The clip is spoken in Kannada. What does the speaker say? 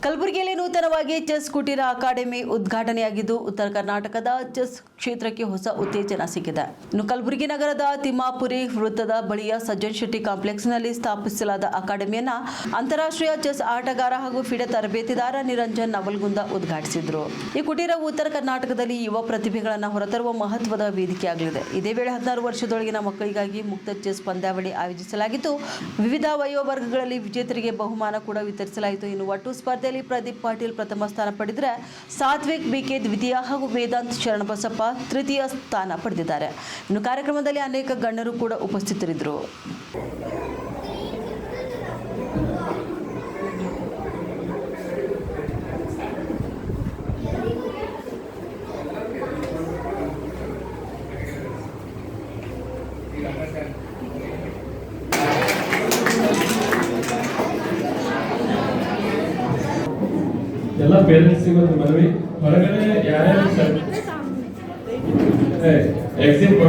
ಕಲಬುರಗಿಯಲ್ಲಿ ನೂತನವಾಗಿ ಚೆಸ್ ಕುಟೀರ ಅಕಾಡೆಮಿ ಉದ್ಘಾಟನೆಯಾಗಿದ್ದು ಉತ್ತರ ಕರ್ನಾಟಕದ ಚೆಸ್ ಕ್ಷೇತ್ರಕ್ಕೆ ಹೊಸ ಉತ್ತೇಜನ ಸಿಕ್ಕಿದೆ. ಇನ್ನು ಕಲಬುರಗಿ ನಗರದ ತಿಮ್ಮಾಪುರಿ ವೃತ್ತದ ಬಳಿಯ ಸಜ್ಜನ್ ಶೆಟ್ಟಿ ಕಾಂಪ್ಲೆಕ್ಸ್ನಲ್ಲಿ ಸ್ಥಾಪಿಸಲಾದ ಅಕಾಡೆಮಿಯನ್ನ ಅಂತಾರಾಷ್ಟ್ರೀಯ ಚೆಸ್ ಆಟಗಾರ ಹಾಗೂ ಫಿಡೆ ತರಬೇತಿದಾರ ನಿರಂಜನ್ ನವಲ್ಗುಂದ ಉದ್ಘಾಟಿಸಿದರು. ಈ ಕುಟೀರವು ಉತ್ತರ ಕರ್ನಾಟಕದಲ್ಲಿ ಯುವ ಪ್ರತಿಭೆಗಳನ್ನು ಹೊರತರುವ ಮಹತ್ವದ ವೇದಿಕೆಯಾಗಲಿದೆ. ಇದೇ ವೇಳೆ 16 ವರ್ಷದೊಳಗಿನ ಮಕ್ಕಳಿಗಾಗಿ ಮುಕ್ತ ಚೆಸ್ ಪಂದ್ಯಾವಳಿ ಆಯೋಜಿಸಲಾಗಿದ್ದು, ವಿವಿಧ ವಯೋವರ್ಗಗಳಲ್ಲಿ ವಿಜೇತರಿಗೆ ಬಹುಮಾನ ಕೂಡ ವಿತರಿಸಲಾಯಿತು. ಇನ್ನು ಒಟ್ಟು ಸ್ಪರ್ಧೆಯಲ್ಲಿ ಪ್ರದೀಪ್ ಪಾಟೀಲ್ ಪ್ರಥಮ ಸ್ಥಾನ ಪಡೆದರೆ ಸಾತ್ವಿಕ್ ಬಿಕೆ ದ್ವಿತೀಯ ಹಾಗೂ ವೇದಾಂತ್ ಶರಣಬಸಪ್ಪ ತೃತೀಯ ಸ್ಥಾನ ಪಡೆದಿದ್ದಾರೆ. ಇನ್ನು ಕಾರ್ಯಕ್ರಮದಲ್ಲಿ ಅನೇಕ ಗಣ್ಯರು ಕೂಡ ಉಪಸ್ಥಿತರಿದ್ದರು. ಎಲ್ಲ ಪೇರೆಂಟ್ಸಿಗೂ ಮನವಿ, ಹೊರಗಡೆ ಯಾರ್ಯಾರು ಎಕ್ಸಿಟ್